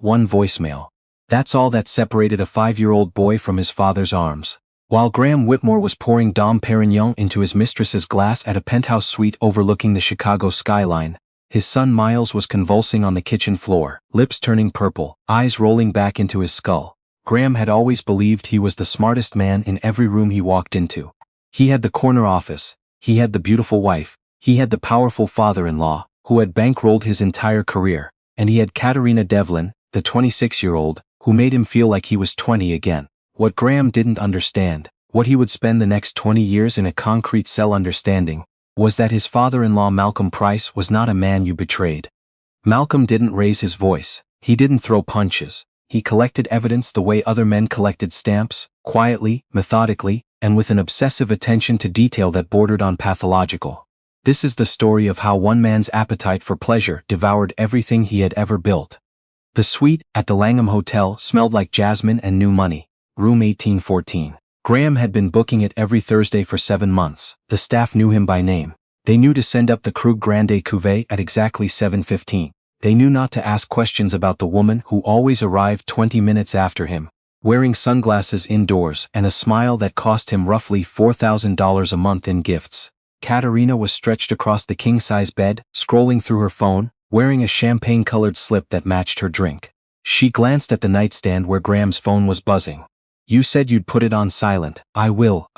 one voicemail. That's all that separated a 5-year-old boy from his father's arms. While Graham Whitmore was pouring Dom Perignon into his mistress's glass at a penthouse suite overlooking the Chicago skyline, his son Miles was convulsing on the kitchen floor, lips turning purple, eyes rolling back into his skull. Graham had always believed he was the smartest man in every room he walked into. He had the corner office, he had the beautiful wife, he had the powerful father-in-law, who had bankrolled his entire career, and he had Katerina Devlin, the 26-year-old, who made him feel like he was 20 again. What Graham didn't understand, what he would spend the next 20 years in a concrete cell understanding, was that his father-in-law Malcolm Price was not a man you betrayed. Malcolm didn't raise his voice, he didn't throw punches, he collected evidence the way other men collected stamps, quietly, methodically, and with an obsessive attention to detail that bordered on pathological. This is the story of how one man's appetite for pleasure devoured everything he had ever built. The suite at the Langham Hotel smelled like jasmine and new money, room 1814. Graham had been booking it every Thursday for 7 months. The staff knew him by name. They knew to send up the Krug Grande Cuvée at exactly 7:15. They knew not to ask questions about the woman who always arrived 20 minutes after him, wearing sunglasses indoors and a smile that cost him roughly $4,000 a month in gifts. Katerina was stretched across the king-size bed, scrolling through her phone, wearing a champagne-colored slip that matched her drink. She glanced at the nightstand where Graham's phone was buzzing. "You said you'd put it on silent." I will.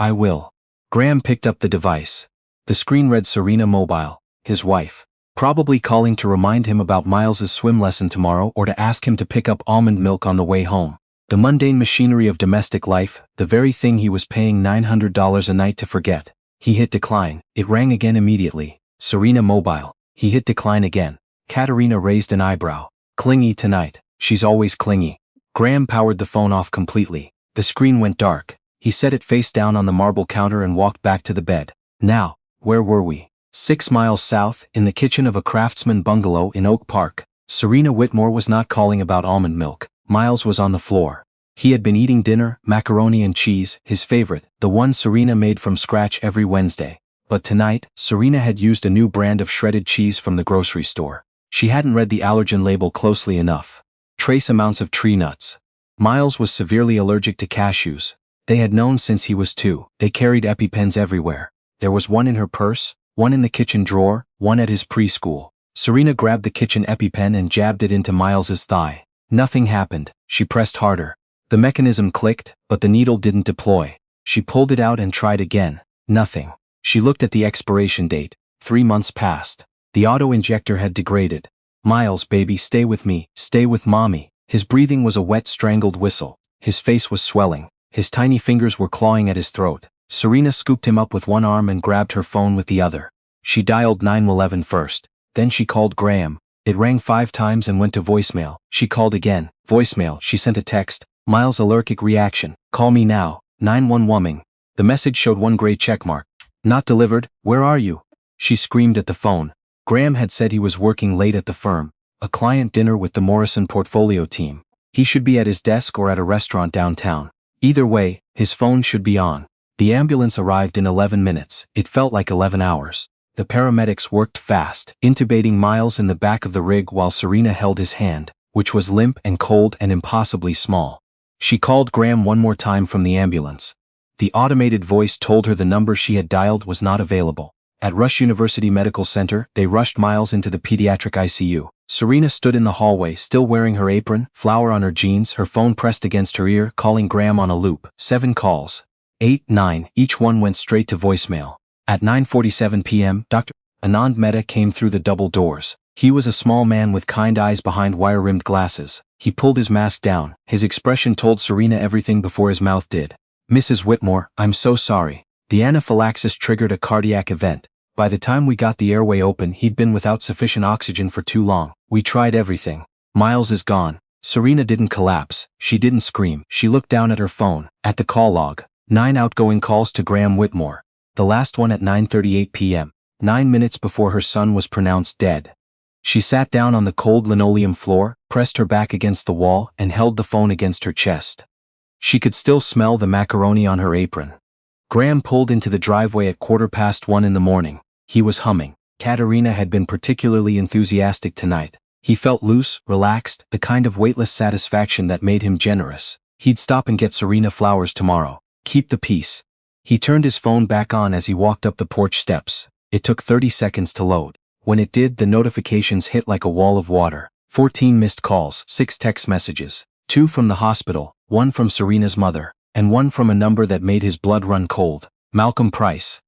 Graham picked up the device. The screen read Serena Mobile, his wife, probably calling to remind him about Miles's swim lesson tomorrow or to ask him to pick up almond milk on the way home. The mundane machinery of domestic life, the very thing he was paying $900 a night to forget. He hit decline. It rang again immediately. Serena Mobile. He hit decline again. Katerina raised an eyebrow. "Clingy tonight. She's always clingy." Graham powered the phone off completely. The screen went dark. He set it face down on the marble counter and walked back to the bed. Now, where were we? 6 miles south, in the kitchen of a craftsman bungalow in Oak Park. Serena Whitmore was not calling about almond milk. Miles was on the floor. He had been eating dinner, macaroni and cheese, his favorite, the one Serena made from scratch every Wednesday. But tonight, Serena had used a new brand of shredded cheese from the grocery store. She hadn't read the allergen label closely enough. Trace amounts of tree nuts. Miles was severely allergic to cashews. They had known since he was 2. They carried EpiPens everywhere. There was one in her purse, one in the kitchen drawer, one at his preschool. Serena grabbed the kitchen EpiPen and jabbed it into Miles's thigh. Nothing happened. She pressed harder. The mechanism clicked, but the needle didn't deploy. She pulled it out and tried again. Nothing. She looked at the expiration date. 3 months passed. The auto-injector had degraded. "Miles, baby, stay with me, stay with mommy." His breathing was a wet, strangled whistle. His face was swelling. His tiny fingers were clawing at his throat. Serena scooped him up with one arm and grabbed her phone with the other. She dialed 911 first. Then she called Graham. It rang 5 times and went to voicemail. She called again. Voicemail. She sent a text. "Miles, allergic reaction. Call me now. 911." The message showed one gray checkmark. "Not delivered. Where are you?" She screamed at the phone. Graham had said he was working late at the firm. A client dinner with the Morrison portfolio team. He should be at his desk or at a restaurant downtown. Either way, his phone should be on. The ambulance arrived in 11 minutes. It felt like 11 hours. The paramedics worked fast, intubating Miles in the back of the rig while Serena held his hand, which was limp and cold and impossibly small. She called Graham one more time from the ambulance. The automated voice told her the number she had dialed was not available. At Rush University Medical Center, they rushed Miles into the pediatric ICU. Serena stood in the hallway, still wearing her apron, flour on her jeans, her phone pressed against her ear, calling Graham on a loop. 7 calls. 8, 9, each one went straight to voicemail. At 9:47 p.m., Dr. Anand Mehta came through the double doors. He was a small man with kind eyes behind wire-rimmed glasses. He pulled his mask down. His expression told Serena everything before his mouth did. "Mrs. Whitmore, I'm so sorry. The anaphylaxis triggered a cardiac event. By the time we got the airway open, he'd been without sufficient oxygen for too long. We tried everything. Miles is gone." Serena didn't collapse. She didn't scream. She looked down at her phone, at the call log. 9 outgoing calls to Graham Whitmore. The last one at 9:38 p.m., 9 minutes before her son was pronounced dead. She sat down on the cold linoleum floor, pressed her back against the wall, and held the phone against her chest. She could still smell the macaroni on her apron. Graham pulled into the driveway at 1:15 in the morning. He was humming. Katerina had been particularly enthusiastic tonight. He felt loose, relaxed, the kind of weightless satisfaction that made him generous. He'd stop and get Serena flowers tomorrow. Keep the peace. He turned his phone back on as he walked up the porch steps. It took 30 seconds to load. When it did, the notifications hit like a wall of water. 14 missed calls, 6 text messages, 2 from the hospital, 1 from Serena's mother, and 1 from a number that made his blood run cold. Malcolm Price.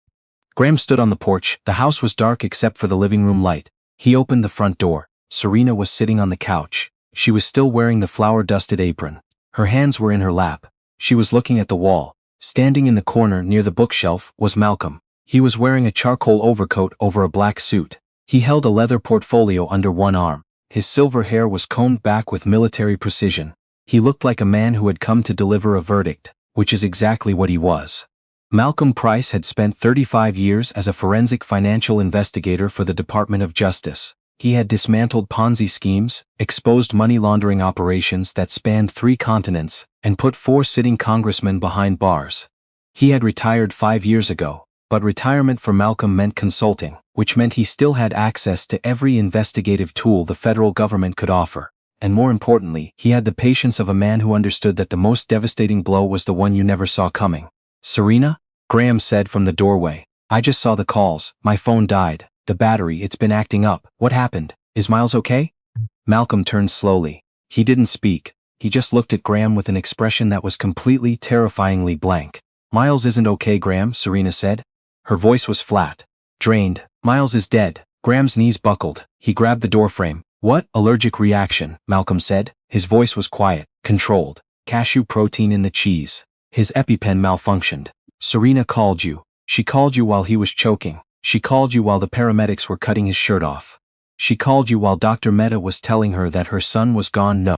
Graham stood on the porch. The house was dark except for the living room light. He opened the front door. Serena was sitting on the couch. She was still wearing the flour-dusted apron. Her hands were in her lap. She was looking at the wall. Standing in the corner near the bookshelf was Malcolm. He was wearing a charcoal overcoat over a black suit. He held a leather portfolio under one arm. His silver hair was combed back with military precision. He looked like a man who had come to deliver a verdict, which is exactly what he was. Malcolm Price had spent 35 years as a forensic financial investigator for the Department of Justice. He had dismantled Ponzi schemes, exposed money laundering operations that spanned 3 continents, and put 4 sitting congressmen behind bars. He had retired 5 years ago, but retirement for Malcolm meant consulting, which meant he still had access to every investigative tool the federal government could offer. And more importantly, he had the patience of a man who understood that the most devastating blow was the one you never saw coming. Serena? Graham said from the doorway. I just saw the calls. My phone died. The battery, it's been acting up. What happened? Is Miles okay? Malcolm turned slowly. He didn't speak. He just looked at Graham with an expression that was completely, terrifyingly blank. Miles isn't okay, Graham, Serena said. Her voice was flat. Drained. Miles is dead. Graham's knees buckled. He grabbed the doorframe. What? Allergic reaction, Malcolm said. His voice was quiet, controlled. Cashew protein in the cheese. His EpiPen malfunctioned. Serena called you. She called you while he was choking. She called you while the paramedics were cutting his shirt off. She called you while Dr. Mehta was telling her that her son was gone. No.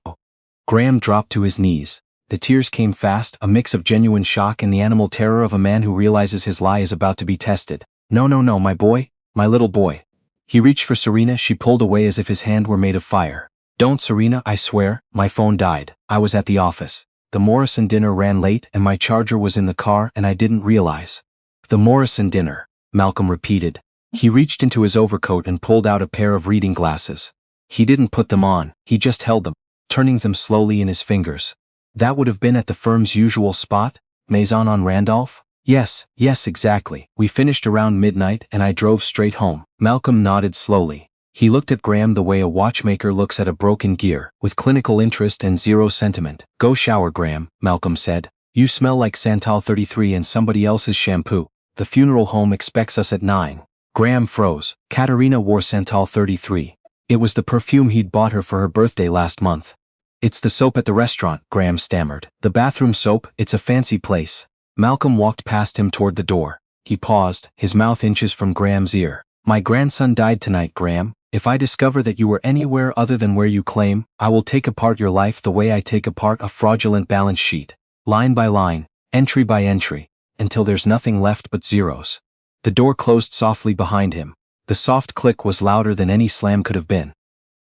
Graham dropped to his knees. The tears came fast, a mix of genuine shock and the animal terror of a man who realizes his lie is about to be tested. No, my boy, my little boy. He reached for Serena. She pulled away as if his hand were made of fire. Don't, Serena, I swear, my phone died. I was at the office. The Morrison dinner ran late and my charger was in the car and I didn't realize. The Morrison dinner, Malcolm repeated. He reached into his overcoat and pulled out a pair of reading glasses. He didn't put them on, he just held them, turning them slowly in his fingers. That would have been at the firm's usual spot, Maison on Randolph? Yes, exactly. We finished around midnight and I drove straight home. Malcolm nodded slowly. He looked at Graham the way a watchmaker looks at a broken gear, with clinical interest and zero sentiment. Go shower, Graham, Malcolm said. You smell like Santal 33 and somebody else's shampoo. The funeral home expects us at 9. Graham froze. Katerina wore Santal 33. It was the perfume he'd bought her for her birthday last month. It's the soap at the restaurant, Graham stammered. The bathroom soap, it's a fancy place. Malcolm walked past him toward the door. He paused, his mouth inches from Graham's ear. My grandson died tonight, Graham. If I discover that you were anywhere other than where you claim, I will take apart your life the way I take apart a fraudulent balance sheet. Line by line, entry by entry, until there's nothing left but zeros. The door closed softly behind him. The soft click was louder than any slam could have been.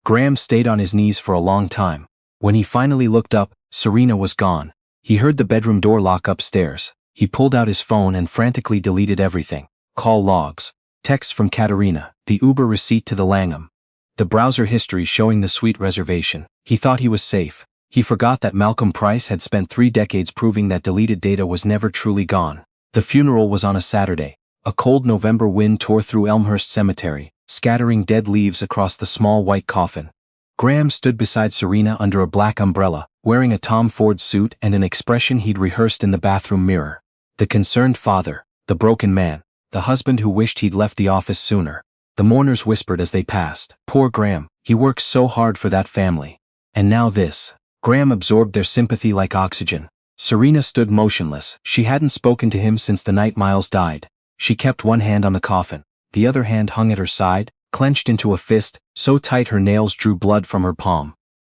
Graham stayed on his knees for a long time. When he finally looked up, Serena was gone. He heard the bedroom door lock upstairs. He pulled out his phone and frantically deleted everything. Call logs. Text from Katerina. The Uber receipt to the Langham. The browser history showing the suite reservation. He thought he was safe. He forgot that Malcolm Price had spent 3 decades proving that deleted data was never truly gone. The funeral was on a Saturday. A cold November wind tore through Elmhurst Cemetery, scattering dead leaves across the small white coffin. Graham stood beside Serena under a black umbrella, wearing a Tom Ford suit and an expression he'd rehearsed in the bathroom mirror. The concerned father, the broken man, the husband who wished he'd left the office sooner. The mourners whispered as they passed. Poor Graham, he worked so hard for that family. And now this. Graham absorbed their sympathy like oxygen. Serena stood motionless. She hadn't spoken to him since the night Miles died. She kept one hand on the coffin. The other hand hung at her side, clenched into a fist, so tight her nails drew blood from her palm.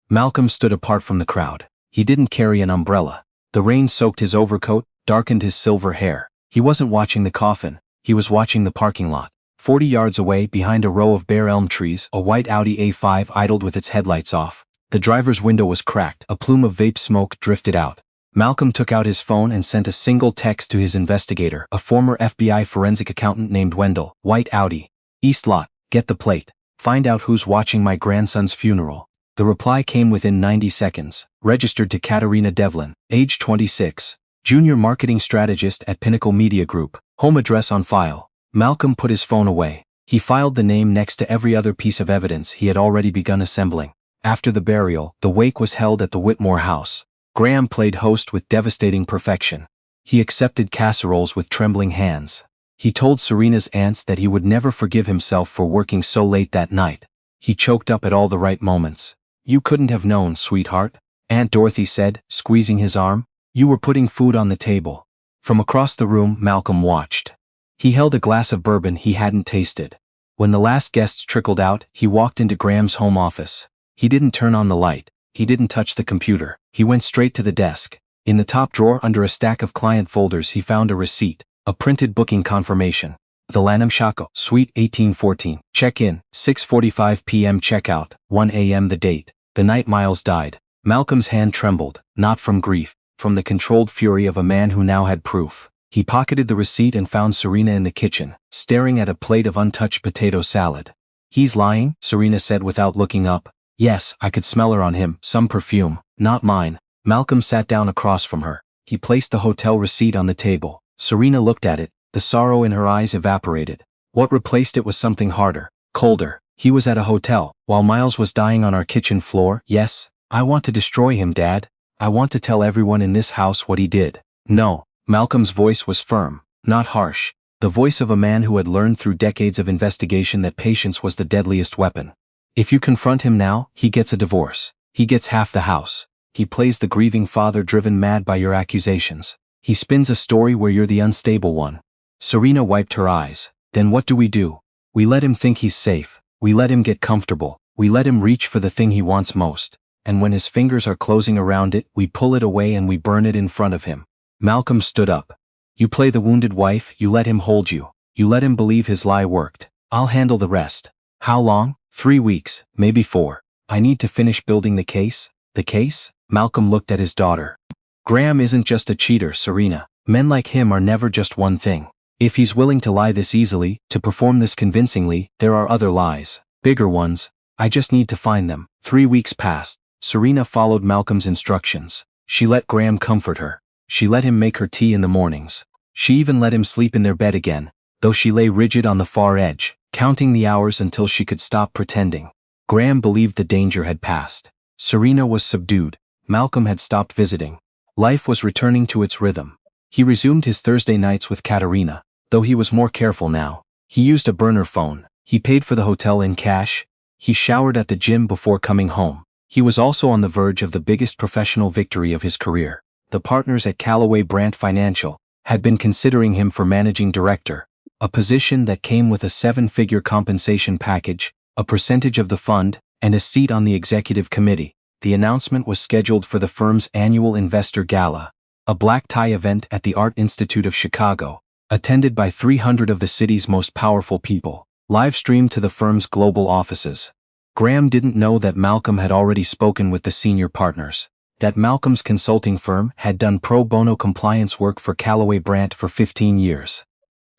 Malcolm stood apart from the crowd. He didn't carry an umbrella. The rain soaked his overcoat, darkened his silver hair. He wasn't watching the coffin. He was watching the parking lot. 40 yards away, behind a row of bare elm trees, a white Audi A5 idled with its headlights off. The driver's window was cracked. A plume of vape smoke drifted out. Malcolm took out his phone and sent a single text to his investigator, a former FBI forensic accountant named Wendell. White Audi. East lot. Get the plate. Find out who's watching my grandson's funeral. The reply came within 90 seconds. Registered to Katerina Devlin, age 26. Junior marketing strategist at Pinnacle Media Group. Home address on file. Malcolm put his phone away. He filed the name next to every other piece of evidence he had already begun assembling. After the burial, the wake was held at the Whitmore house. Graham played host with devastating perfection. He accepted casseroles with trembling hands. He told Serena's aunts that he would never forgive himself for working so late that night. He choked up at all the right moments. "You couldn't have known, sweetheart," Aunt Dorothy said, squeezing his arm. "You were putting food on the table." From across the room, Malcolm watched. He held a glass of bourbon he hadn't tasted. When the last guests trickled out, he walked into Graham's home office. He didn't turn on the light. He didn't touch the computer. He went straight to the desk. In the top drawer under a stack of client folders he found a receipt, a printed booking confirmation. The Lanham Chaco, Suite 1814. Check-in, 6:45 p.m. Checkout, 1 a.m. The date, the night Miles died. Malcolm's hand trembled, not from grief, from the controlled fury of a man who now had proof. He pocketed the receipt and found Serena in the kitchen, staring at a plate of untouched potato salad. "He's lying," Serena said without looking up. "Yes, I could smell her on him, some perfume, not mine." Malcolm sat down across from her. He placed the hotel receipt on the table. Serena looked at it, the sorrow in her eyes evaporated. What replaced it was something harder, colder. "He was at a hotel, while Miles was dying on our kitchen floor." "Yes, I want to destroy him, Dad. I want to tell everyone in this house what he did." "No." Malcolm's voice was firm, not harsh. The voice of a man who had learned through decades of investigation that patience was the deadliest weapon. "If you confront him now, he gets a divorce. He gets half the house. He plays the grieving father driven mad by your accusations. He spins a story where you're the unstable one." Serena wiped her eyes. "Then what do? We let him think he's safe. We let him get comfortable. We let him reach for the thing he wants most. And when his fingers are closing around it, we pull it away and we burn it in front of him." Malcolm stood up. "You play the wounded wife, you let him hold you. You let him believe his lie worked. I'll handle the rest." "How long?" 3 weeks, maybe 4. "I need to finish building the case." "The case?" Malcolm looked at his daughter. "Graham isn't just a cheater, Serena. Men like him are never just one thing. If he's willing to lie this easily, to perform this convincingly, there are other lies. Bigger ones. I just need to find them." 3 weeks passed. Serena followed Malcolm's instructions. She let Graham comfort her. She let him make her tea in the mornings. She even let him sleep in their bed again, though she lay rigid on the far edge, counting the hours until she could stop pretending. Graham believed the danger had passed. Serena was subdued. Malcolm had stopped visiting. Life was returning to its rhythm. He resumed his Thursday nights with Katerina, though he was more careful now. He used a burner phone. He paid for the hotel in cash. He showered at the gym before coming home. He was also on the verge of the biggest professional victory of his career. The partners at Callaway Brandt Financial had been considering him for managing director, a position that came with a 7-figure compensation package, a percentage of the fund, and a seat on the executive committee. The announcement was scheduled for the firm's annual investor gala, a black tie event at the Art Institute of Chicago, attended by 300 of the city's most powerful people, live-streamed to the firm's global offices. Graham didn't know that Malcolm had already spoken with the senior partners, that Malcolm's consulting firm had done pro bono compliance work for Callaway Brandt for 15 years.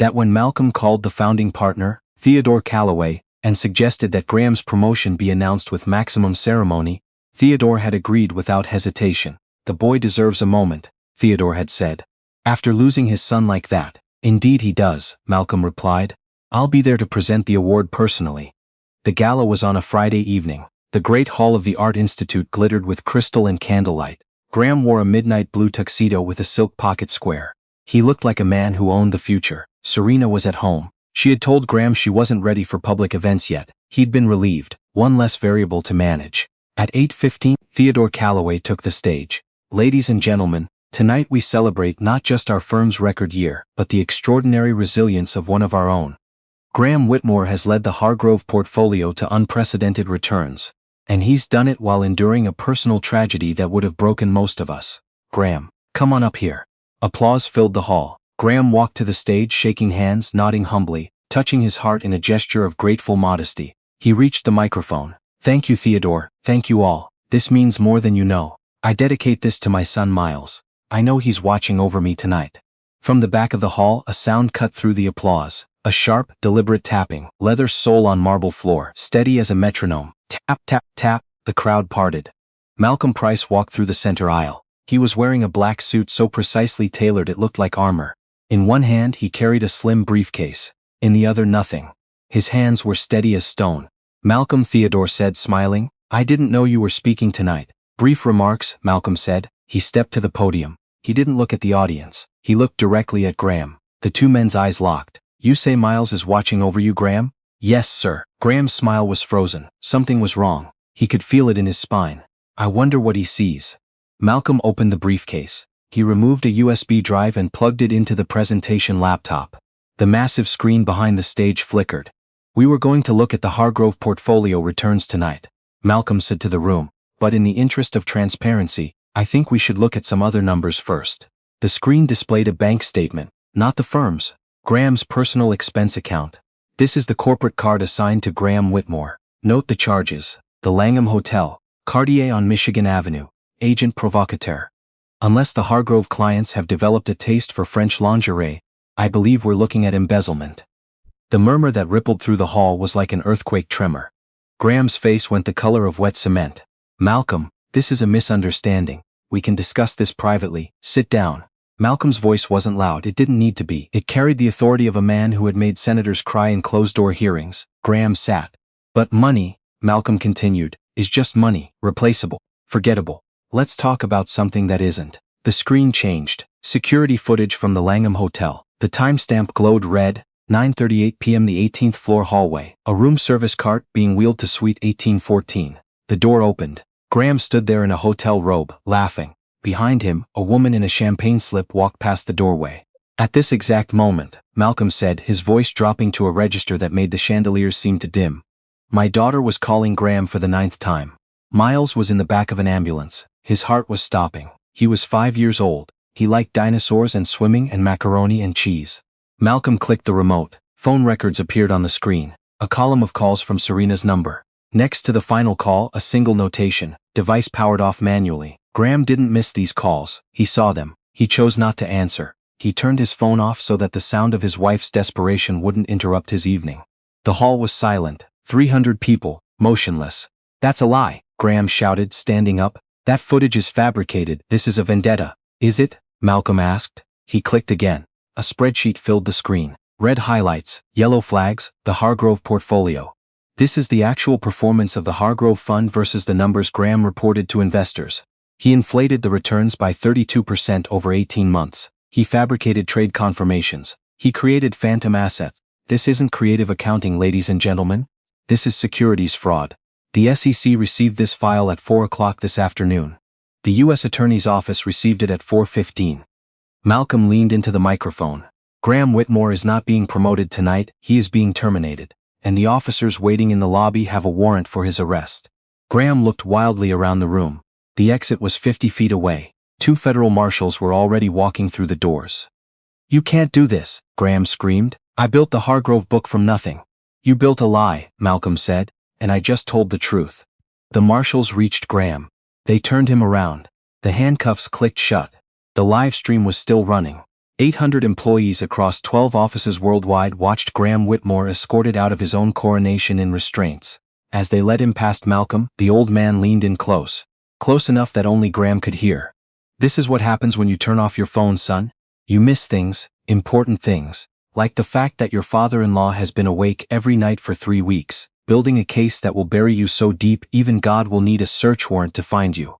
That when Malcolm called the founding partner, Theodore Callaway, and suggested that Graham's promotion be announced with maximum ceremony, Theodore had agreed without hesitation. "The boy deserves a moment," Theodore had said. "After losing his son like that." "Indeed he does," Malcolm replied. "I'll be there to present the award personally." The gala was on a Friday evening. The great hall of the Art Institute glittered with crystal and candlelight. Graham wore a midnight blue tuxedo with a silk pocket square. He looked like a man who owned the future. Serena was at home. She had told Graham she wasn't ready for public events yet. He'd been relieved, one less variable to manage. At 8:15, Theodore Callaway took the stage. "Ladies and gentlemen, tonight we celebrate not just our firm's record year, but the extraordinary resilience of one of our own. Graham Whitmore has led the Hargrove portfolio to unprecedented returns. And he's done it while enduring a personal tragedy that would have broken most of us. Graham, come on up here." Applause filled the hall. Graham walked to the stage shaking hands, nodding humbly, touching his heart in a gesture of grateful modesty. He reached the microphone. "Thank you, Theodore. Thank you all. This means more than you know. I dedicate this to my son Miles. I know he's watching over me tonight." From the back of the hall, a sound cut through the applause. A sharp, deliberate tapping, leather sole on marble floor, steady as a metronome. Tap, tap, tap, the crowd parted. Malcolm Price walked through the center aisle. He was wearing a black suit so precisely tailored it looked like armor. In one hand he carried a slim briefcase. In the other nothing. His hands were steady as stone. "Malcolm," Theodore said, smiling, "I didn't know you were speaking tonight." "Brief remarks," Malcolm said. He stepped to the podium. He didn't look at the audience. He looked directly at Graham. The two men's eyes locked. "You say Miles is watching over you, Graham?" "Yes, sir." Graham's smile was frozen. Something was wrong. He could feel it in his spine. "I wonder what he sees." Malcolm opened the briefcase. He removed a USB drive and plugged it into the presentation laptop. The massive screen behind the stage flickered. "We were going to look at the Hargrove portfolio returns tonight," Malcolm said to the room, "but in the interest of transparency, I think we should look at some other numbers first." The screen displayed a bank statement, not the firm's. Graham's personal expense account. "This is the corporate card assigned to Graham Whitmore. Note the charges. The Langham Hotel, Cartier on Michigan Avenue, agent provocateur. Unless the Hargrove clients have developed a taste for French lingerie, I believe we're looking at embezzlement." The murmur that rippled through the hall was like an earthquake tremor. Graham's face went the color of wet cement. "Malcolm, this is a misunderstanding. We can discuss this privately. Sit down." Malcolm's voice wasn't loud. It didn't need to be. It carried the authority of a man who had made senators cry in closed-door hearings. Graham sat. "But money," Malcolm continued, "is just money, replaceable, forgettable. Let's talk about something that isn't." The screen changed. Security footage from the Langham Hotel. The timestamp glowed red, 9:38 p.m. The 18th floor hallway. A room service cart being wheeled to suite 1814. The door opened. Graham stood there in a hotel robe, laughing. Behind him, a woman in a champagne slip walked past the doorway. "At this exact moment," Malcolm said, his voice dropping to a register that made the chandeliers seem to dim, "my daughter was calling Graham for the 9th time. Miles was in the back of an ambulance. His heart was stopping. He was 5 years old. He liked dinosaurs and swimming and macaroni and cheese." Malcolm clicked the remote. Phone records appeared on the screen. A column of calls from Serena's number. Next to the final call, a single notation, "Device powered off manually." Graham didn't miss these calls. He saw them. He chose not to answer. He turned his phone off so that the sound of his wife's desperation wouldn't interrupt his evening. The hall was silent. 300 people, motionless. "That's a lie," Graham shouted, standing up. "That footage is fabricated. This is a vendetta." "Is it?" Malcolm asked. He clicked again. A spreadsheet filled the screen. Red highlights, yellow flags, the Hargrove portfolio. "This is the actual performance of the Hargrove Fund versus the numbers Graham reported to investors. He inflated the returns by 32% over 18 months. He fabricated trade confirmations. He created phantom assets. This isn't creative accounting, ladies and gentlemen. This is securities fraud." The SEC received this file at 4 o'clock this afternoon. The U.S. Attorney's Office received it at 4:15. Malcolm leaned into the microphone. "Graham Whitmore is not being promoted tonight, he is being terminated. And the officers waiting in the lobby have a warrant for his arrest." Graham looked wildly around the room. The exit was 50 feet away. 2 federal marshals were already walking through the doors. "You can't do this," Graham screamed. "I built the Hargrove book from nothing." "You built a lie," Malcolm said, "and I just told the truth." The marshals reached Graham. They turned him around. The handcuffs clicked shut. The live stream was still running. 800 employees across 12 offices worldwide watched Graham Whitmore escorted out of his own coronation in restraints. As they led him past Malcolm, the old man leaned in close. Close enough that only Graham could hear. "This is what happens when you turn off your phone, son. You miss things, important things, like the fact that your father-in-law has been awake every night for 3 weeks, building a case that will bury you so deep even God will need a search warrant to find you."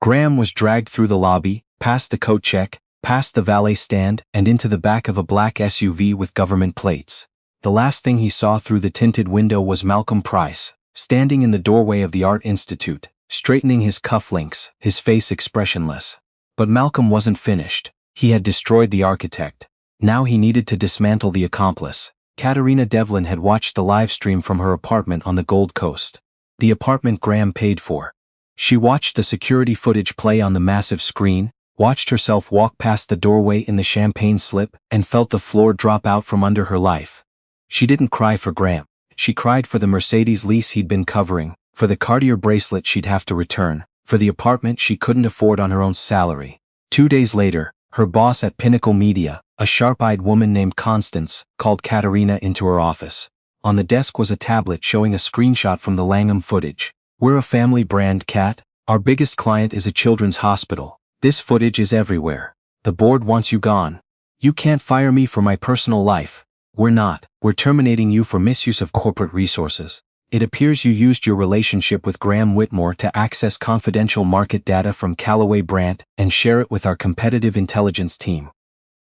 Graham was dragged through the lobby, past the coat check, past the valet stand, and into the back of a black SUV with government plates. The last thing he saw through the tinted window was Malcolm Price, standing in the doorway of the Art Institute, straightening his cufflinks, his face expressionless. But Malcolm wasn't finished. He had destroyed the architect. Now he needed to dismantle the accomplice. Katerina Devlin had watched the live stream from her apartment on the Gold Coast. The apartment Graham paid for. She watched the security footage play on the massive screen, watched herself walk past the doorway in the champagne slip, and felt the floor drop out from under her life. She didn't cry for Graham. She cried for the Mercedes lease he'd been covering, for the Cartier bracelet she'd have to return, for the apartment she couldn't afford on her own salary. 2 days later, Her boss at Pinnacle Media, a sharp-eyed woman named Constance, called Katerina into her office. On the desk was a tablet showing a screenshot from the Langham footage. "We're a family brand, Kat. Our biggest client is a children's hospital. This footage is everywhere. The board wants you gone. You can't fire me for my personal life. We're terminating you for misuse of corporate resources. It appears you used your relationship with Graham Whitmore to access confidential market data from Callaway Brandt and share it with our competitive intelligence team."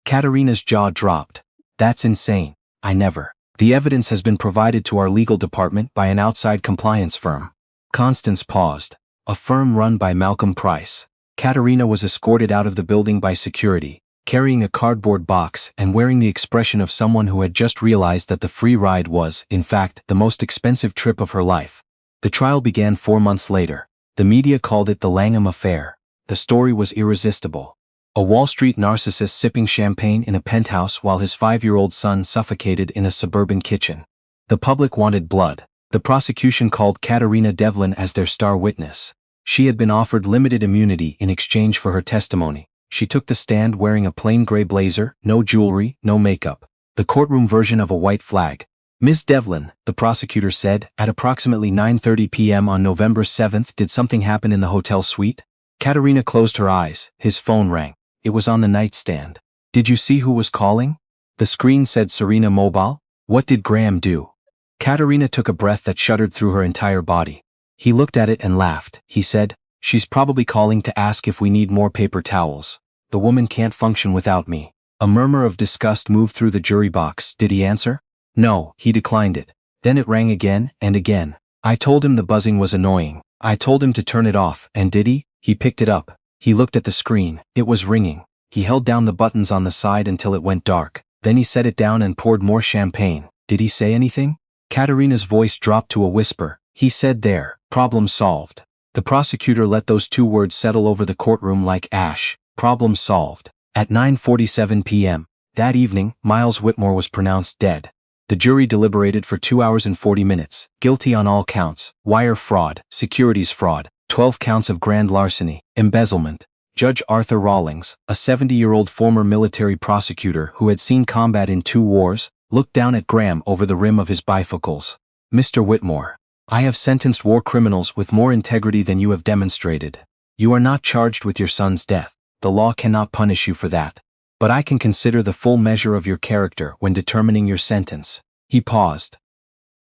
Katerina's jaw dropped. "That's insane. I never. The evidence has been provided to our legal department by an outside compliance firm." Constance paused. "A firm run by Malcolm Price." Katerina was escorted out of the building by security, carrying a cardboard box and wearing the expression of someone who had just realized that the free ride was, in fact, the most expensive trip of her life. The trial began 4 months later. The media called it the Langham Affair. The story was irresistible. A Wall Street narcissist sipping champagne in a penthouse while his 5-year-old son suffocated in a suburban kitchen. The public wanted blood. The prosecution called Katerina Devlin as their star witness. She had been offered limited immunity in exchange for her testimony. She took the stand wearing a plain gray blazer, no jewelry, no makeup. The courtroom version of a white flag. "Ms. Devlin," the prosecutor said, "at approximately 9:30 p.m. on November 7th, did something happen in the hotel suite?" Katerina closed her eyes. His phone rang. It was on the nightstand. "Did you see who was calling?" The screen said Serena Mobile. "What did Graham do?" Katerina took a breath that shuddered through her entire body. He looked at it and laughed. He said, "She's probably calling to ask if we need more paper towels. The woman can't function without me." A murmur of disgust moved through the jury box. Did he answer? No, he declined it. Then it rang again and again. "I told him the buzzing was annoying. I told him to turn it off, and did he?" He picked it up. He looked at the screen. It was ringing. He held down the buttons on the side until it went dark. Then he set it down and poured more champagne. "Did he say anything?" Katerina's voice dropped to a whisper. "He said there, problem solved." The prosecutor let those 2 words settle over the courtroom like ash. Problem solved. At 9:47 p.m. that evening, Miles Whitmore was pronounced dead. The jury deliberated for 2 hours and 40 minutes. Guilty on all counts: wire fraud, securities fraud, 12 counts of grand larceny, embezzlement. Judge Arthur Rawlings, a 70-year-old former military prosecutor who had seen combat in 2 wars, looked down at Graham over the rim of his bifocals. "Mr. Whitmore, I have sentenced war criminals with more integrity than you have demonstrated. You are not charged with your son's death. The law cannot punish you for that. But I can consider the full measure of your character when determining your sentence." He paused.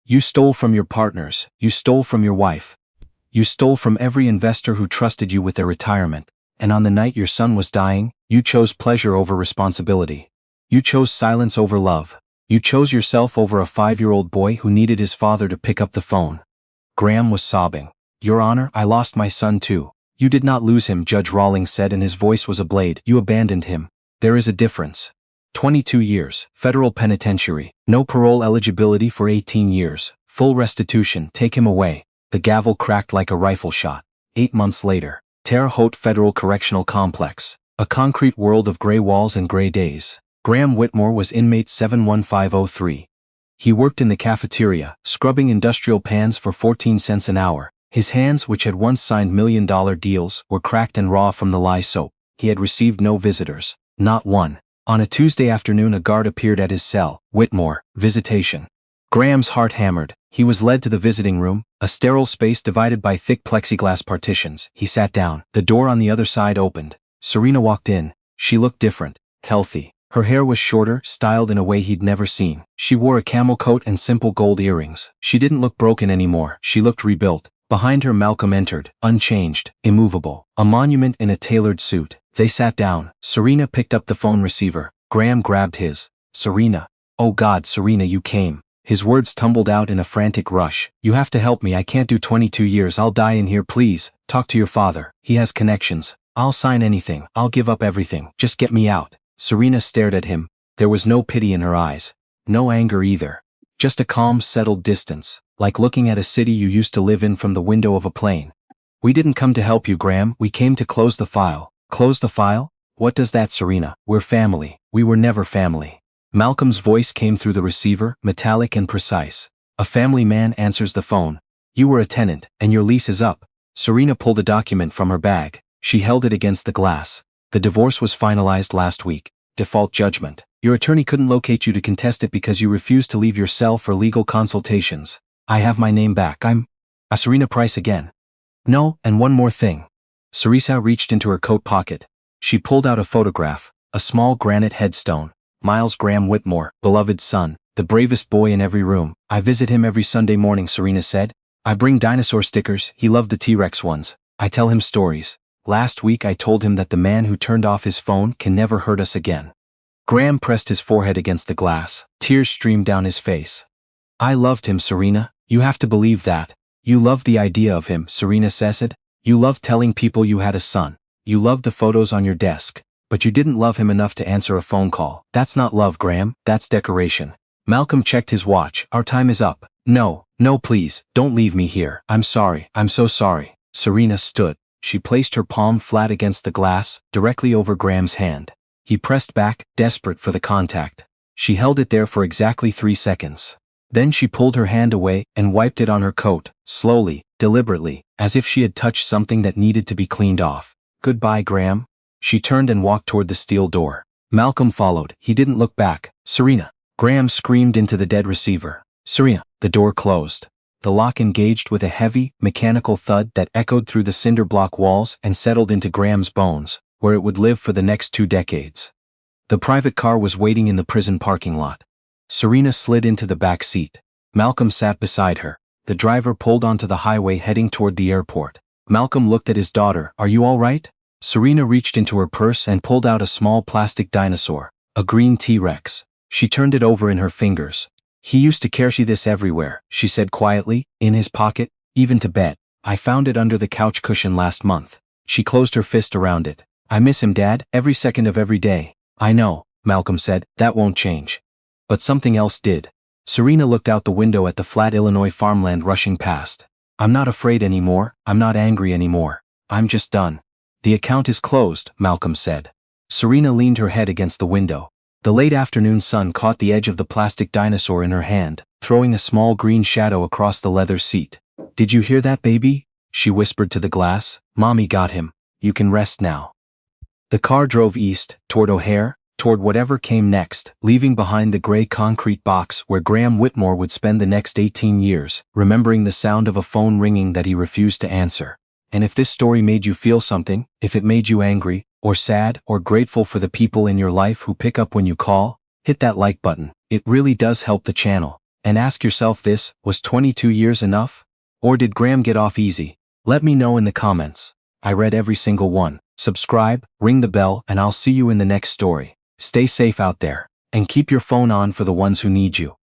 "You stole from your partners. You stole from your wife. You stole from every investor who trusted you with their retirement. And on the night your son was dying, you chose pleasure over responsibility. You chose silence over love. You chose yourself over a 5-year-old boy who needed his father to pick up the phone." Graham was sobbing. "Your Honor, I lost my son too." "You did not lose him," Judge Rawlings said, and his voice was a blade. "You abandoned him. There is a difference. 22 years, federal penitentiary, no parole eligibility for 18 years, full restitution, take him away." The gavel cracked like a rifle shot. 8 months later, Terre Haute Federal Correctional Complex, a concrete world of gray walls and gray days. Graham Whitmore was inmate 71503. He worked in the cafeteria, scrubbing industrial pans for 14 cents an hour. His hands, which had once signed million-dollar deals, were cracked and raw from the lye soap. He had received no visitors. Not one. On a Tuesday afternoon, a guard appeared at his cell. "Whitmore, visitation." Graham's heart hammered. He was led to the visiting room, a sterile space divided by thick plexiglass partitions. He sat down. The door on the other side opened. Serena walked in. She looked different, healthy. Her hair was shorter, styled in a way he'd never seen. She wore a camel coat and simple gold earrings. She didn't look broken anymore. She looked rebuilt. Behind her, Malcolm entered, unchanged, immovable, a monument in a tailored suit. They sat down. Serena picked up the phone receiver. Graham grabbed his. "Serena. Oh God, Serena, you came." His words tumbled out in a frantic rush. "You have to help me. I can't do 22 years. I'll die in here, please. Talk to your father. He has connections. I'll sign anything. I'll give up everything. Just get me out." Serena stared at him. There was no pity in her eyes. No anger either. Just a calm, settled distance, like looking at a city you used to live in from the window of a plane. "We didn't come to help you, Graham. We came to close the file." "Close the file? What does that, Serena? We're family. We were never family." Malcolm's voice came through the receiver, metallic and precise. "A family man answers the phone. You were a tenant, and your lease is up." Serena pulled a document from her bag. She held it against the glass. The divorce was finalized last week. Default judgment. Your attorney couldn't locate you to contest it because you refused to leave your cell for legal consultations. I have my name back. I'm Serena Price again. No, and one more thing. Sarisa reached into her coat pocket. She pulled out a photograph, a small granite headstone. Miles Graham Whitmore, beloved son, the bravest boy in every room. I visit him every Sunday morning, Serena said. I bring dinosaur stickers, he loved the T-Rex ones. I tell him stories. Last week I told him that the man who turned off his phone can never hurt us again. Graham pressed his forehead against the glass. Tears streamed down his face. I loved him, Serena. You have to believe that. You loved the idea of him, Serena said. You loved telling people you had a son. You loved the photos on your desk. But you didn't love him enough to answer a phone call. That's not love, Graham. That's decoration. Malcolm checked his watch. Our time is up. No, please, don't leave me here. I'm sorry. I'm so sorry. Serena stood. She placed her palm flat against the glass, directly over Graham's hand. He pressed back, desperate for the contact. She held it there for exactly 3 seconds. Then she pulled her hand away and wiped it on her coat, slowly, deliberately, as if she had touched something that needed to be cleaned off. Goodbye, Graham. She turned and walked toward the steel door. Malcolm followed. He didn't look back. Serena. Graham screamed into the dead receiver. Serena. The door closed. The lock engaged with a heavy, mechanical thud that echoed through the cinder block walls and settled into Graham's bones, where it would live for the next 2 decades. The private car was waiting in the prison parking lot. Serena slid into the back seat. Malcolm sat beside her. The driver pulled onto the highway heading toward the airport. Malcolm looked at his daughter. Are you all right? Serena reached into her purse and pulled out a small plastic dinosaur, a green T-Rex. She turned it over in her fingers. He used to carry this everywhere, she said quietly, in his pocket, even to bed. I found it under the couch cushion last month. She closed her fist around it. I miss him, Dad, every second of every day. I know, Malcolm said, that won't change. But something else did. Serena looked out the window at the flat Illinois farmland rushing past. I'm not afraid anymore, I'm not angry anymore. I'm just done. The account is closed, Malcolm said. Serena leaned her head against the window. The late afternoon sun caught the edge of the plastic dinosaur in her hand, throwing a small green shadow across the leather seat. Did you hear that, baby? She whispered to the glass. Mommy got him. You can rest now. The car drove east, toward O'Hare, toward whatever came next, leaving behind the gray concrete box where Graham Whitmore would spend the next 18 years, remembering the sound of a phone ringing that he refused to answer. And if this story made you feel something, if it made you angry, or sad, or grateful for the people in your life who pick up when you call, hit that like button. It really does help the channel. And ask yourself this, was 22 years enough? Or did Graham get off easy? Let me know in the comments. I read every single one. Subscribe, ring the bell, and I'll see you in the next story. Stay safe out there, and keep your phone on for the ones who need you.